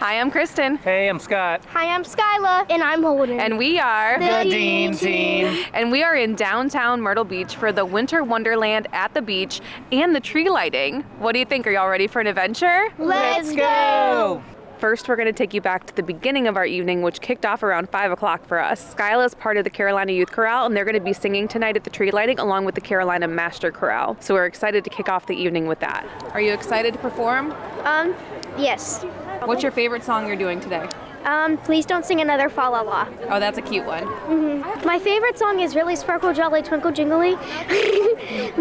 Hi, I'm Kristen. Hey, I'm Scott. Hi, I'm Skyla. And I'm Holden. And we are the Dean Team. And we are in downtown Myrtle Beach for the Winter Wonderland at the beach and the tree lighting. What do you think? Are y'all ready for an adventure? Let's go! First, we're going to take you back to the beginning of our evening, which kicked off around 5 o'clock for us. Skyla is part of the Carolina Youth Chorale, and they're going to be singing tonight at the tree lighting along with the Carolina Master Chorale. So we're excited to kick off the evening with that. Are you excited to perform? Yes. What's your favorite song you're doing today? Please don't sing another Fa La La. Oh, that's a cute one. My favorite song is really Sparkle Jolly Twinkle Jingly,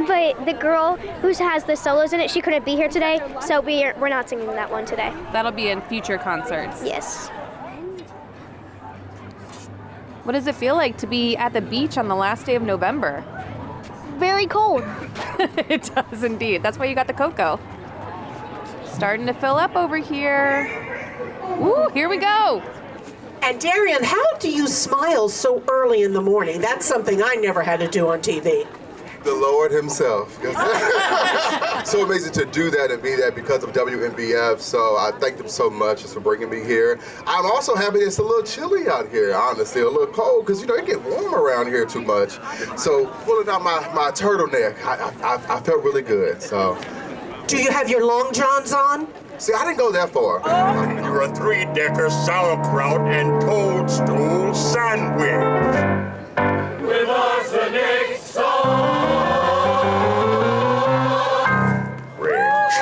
but the girl who has the solos in it, she couldn't be here today, so we're not singing that one today. That'll be in future concerts. Yes. What does it feel like to be at the beach on the last day of November? Very cold. It does indeed. That's why you got the cocoa. Starting to fill up over here. Ooh, here we go. And Darian, how do you smile so early in the morning? That's something I never had to do on TV. The Lord himself. So amazing to do that and be that because of WNBF. So I thank them so much for bringing me here. I'm also happy it's a little chilly out here, honestly, a little cold, because, you know, it get warm around here too much. So pulling out my turtleneck, I felt really good, so. Do you have your long johns on? See, I didn't go that far. You're a 3-decker sauerkraut and toadstool sandwich. With arsenic sauce. Grinch.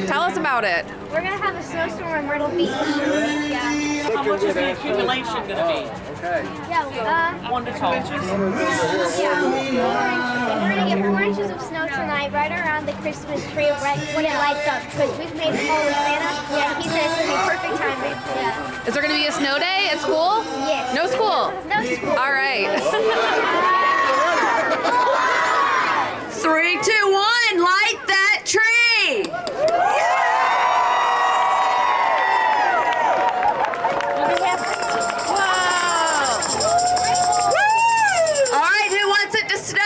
Tell us about it. We're going to have a snowstorm on Myrtle Beach. Yeah. How much is the accumulation going to be? Yeah, 1 to 2 inches? yeah, 4 inches. We're going to get 4 inches of snow tonight right around the Christmas tree right when it lights up, because we've made a call with Santa, and he said it's going to be perfect timing. Yeah. Is there going to be a snow day at school? Yes. No school? No school. All right. 3, 2, 1, light that tree! All right, who wants it to snow?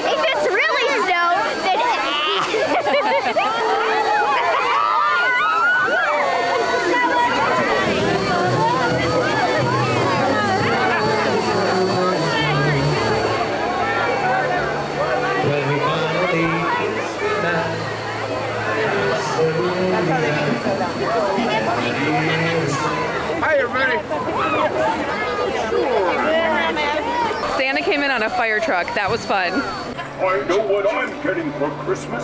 If it's really snow, then Hi, everybody. Santa came in on a fire truck. That was fun. I know what I'm getting for Christmas.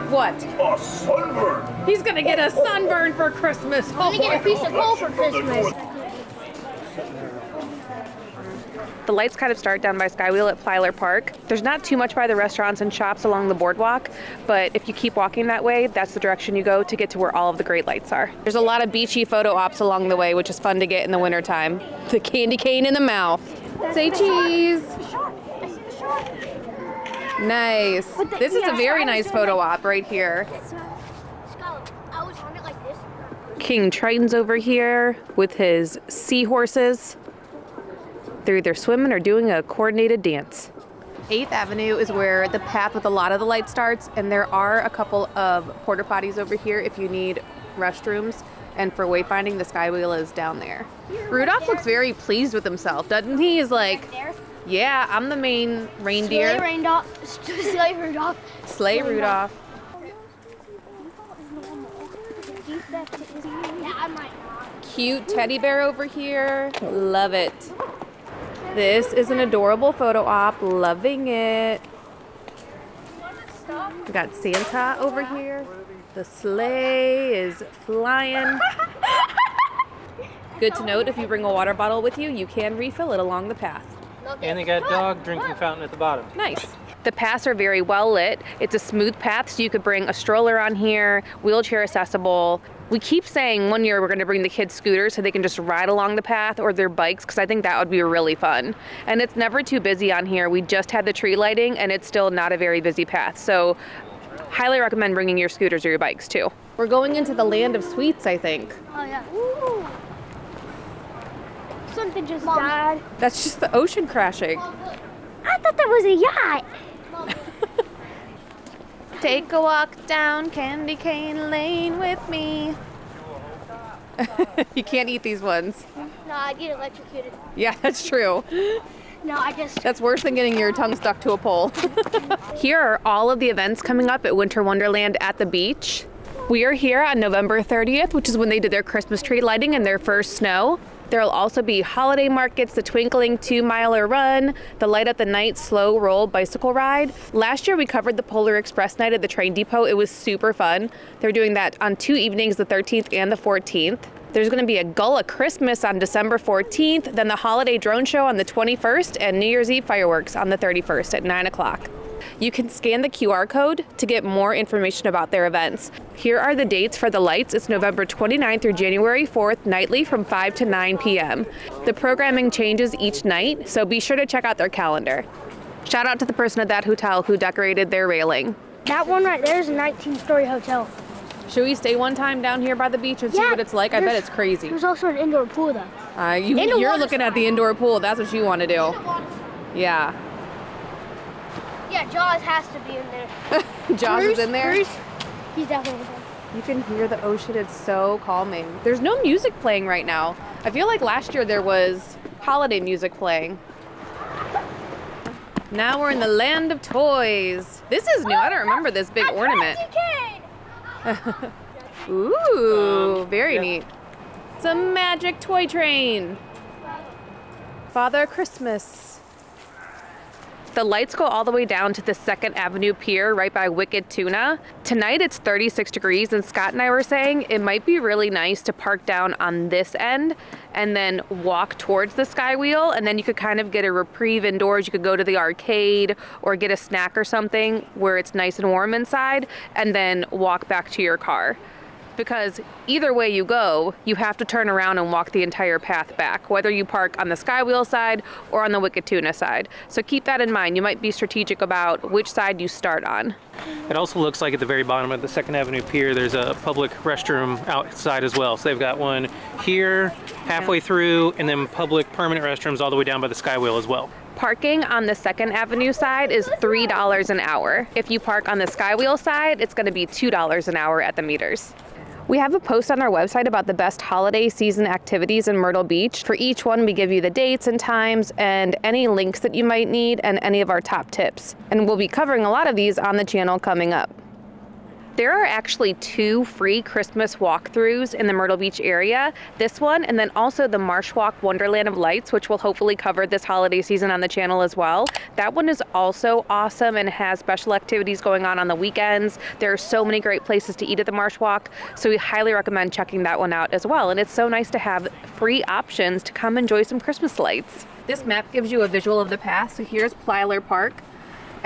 What? A sunburn. He's going to get a sunburn for Christmas. I'm gonna get a piece of coal for Christmas. The lights kind of start down by Skywheel at Plyler Park. There's not too much by the restaurants and shops along the boardwalk, but if you keep walking that way, that's the direction you go to get to where all of the great lights are. There's a lot of beachy photo ops along the way, which is fun to get in the wintertime. The candy cane in the mouth. Say cheese. Nice. This is a very nice photo op right here. I was on it like this. King Triton's over here with his seahorses. They're either swimming or doing a coordinated dance. 8th Avenue is where the path with a lot of the light starts, and there are a couple of porta potties over here if you need restrooms. And for wayfinding, the Skywheel is down there. Rudolph looks very pleased with himself, doesn't he? He's like, yeah, I'm the main reindeer. Slay Rudolph. Slay Rudolph. Cute teddy bear over here. Love it. This is an adorable photo op. Loving it. We got Santa over here. The sleigh is flying. Good to note, if you bring a water bottle with you, you can refill it along the path. And they got dog drinking fountain at the bottom. Nice. The paths are very well lit. It's a smooth path, so you could bring a stroller on here, wheelchair accessible. We keep saying one year we're gonna bring the kids scooters so they can just ride along the path, or their bikes, because I think that would be really fun. And it's never too busy on here. We just had the tree lighting and it's still not a very busy path. So highly recommend bringing your scooters or your bikes too. We're going into the land of sweets, I think. Oh, yeah. Ooh. Something just died. That's just the ocean crashing. I thought that was a yacht. Take a walk down Candy Cane Lane with me. You can't eat these ones. No, I get electrocuted. Yeah, that's true. No, I just... That's worse than getting your tongue stuck to a pole. Here are all of the events coming up at Winter Wonderland at the beach. We are here on November 30th, which is when they did their Christmas tree lighting and their first snow. There'll also be holiday markets, the Twinkling 2-miler run, the Light Up the Night slow roll bicycle ride. Last year we covered the Polar Express night at the train depot. It was super fun. They're doing that on 2 evenings, the 13th and the 14th. There's going to be a Gullah Christmas on December 14th, then the holiday drone show on the 21st, and New Year's Eve fireworks on the 31st at 9 o'clock. You can scan the QR code to get more information about their events. Here are the dates for the lights. It's November 29th through January 4th, nightly from 5 to 9 p.m. The programming changes each night, so be sure to check out their calendar. Shout out to the person at that hotel who decorated their railing. That one right there is a 19-story hotel. Should we stay one time down here by the beach and see what it's like? I bet it's crazy. There's also an indoor pool, though. You're looking at the indoor pool. That's what you want to do. Yeah. Yeah, Jaws has to be in there. Jaws is in there? Bruce, he's definitely in there. You can hear the ocean. It's so calming. There's no music playing right now. I feel like last year there was holiday music playing. Now we're in the land of toys. This is new. I don't remember this big ornament. Ooh, very neat. It's a magic toy train. Father Christmas. The lights go all the way down to the 2nd Avenue Pier right by Wicked Tuna. Tonight it's 36 degrees, and Scott and I were saying it might be really nice to park down on this end and then walk towards the Sky Wheel, and then you could kind of get a reprieve indoors. You could go to the arcade or get a snack or something where it's nice and warm inside, and then walk back to your car. Because either way you go, you have to turn around and walk the entire path back, whether you park on the Sky Wheel side or on the Wicked Tuna side. So keep that in mind. You might be strategic about which side you start on. It also looks like at the very bottom of the 2nd Avenue Pier, there's a public restroom outside as well. So they've got one here, halfway through, and then public permanent restrooms all the way down by the Sky Wheel as well. Parking on the 2nd Avenue side is $3 an hour. If you park on the Sky Wheel side, it's going to be $2 an hour at the meters. We have a post on our website about the best holiday season activities in Myrtle Beach. For each one, we give you the dates and times and any links that you might need and any of our top tips. And we'll be covering a lot of these on the channel coming up. There are actually 2 free Christmas walkthroughs in the Myrtle Beach area. This one, and then also the Marsh Walk Wonderland of Lights, which we'll hopefully cover this holiday season on the channel as well. That one is also awesome and has special activities going on the weekends. There are so many great places to eat at the Marsh Walk, so we highly recommend checking that one out as well. And it's so nice to have free options to come enjoy some Christmas lights. This map gives you a visual of the path. So here's Plyler Park,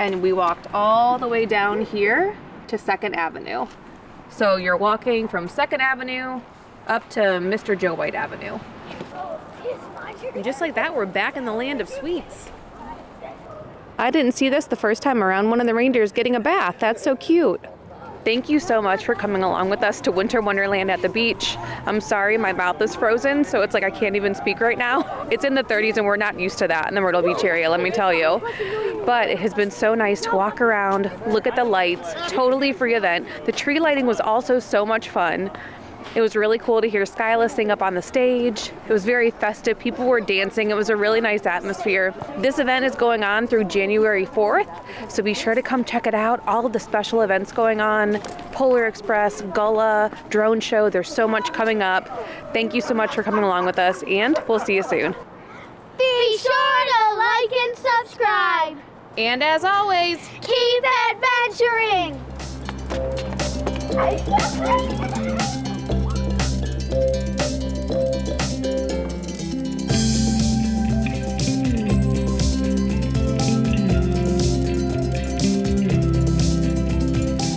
and we walked all the way down here to 2nd Avenue. So you're walking from 2nd Avenue up to Mr. Joe White Avenue. And just like that, we're back in the land of sweets. I didn't see this the first time around. One of the reindeers getting a bath. That's so cute. Thank you so much for coming along with us to Winter Wonderland at the beach. I'm sorry, my mouth is frozen, so it's like I can't even speak right now. It's in the 30s and we're not used to that in the Myrtle Beach area, let me tell you. But it has been so nice to walk around, look at the lights, totally free event. The tree lighting was also so much fun. It was really cool to hear Skyla sing up on the stage. It was very festive. People were dancing. It was a really nice atmosphere. This event is going on through January 4th, so be sure to come check it out. All of the special events going on, Polar Express, Gullah, drone show. There's so much coming up. Thank you so much for coming along with us, and we'll see you soon. Be sure to like and subscribe. And as always, Keep adventuring. I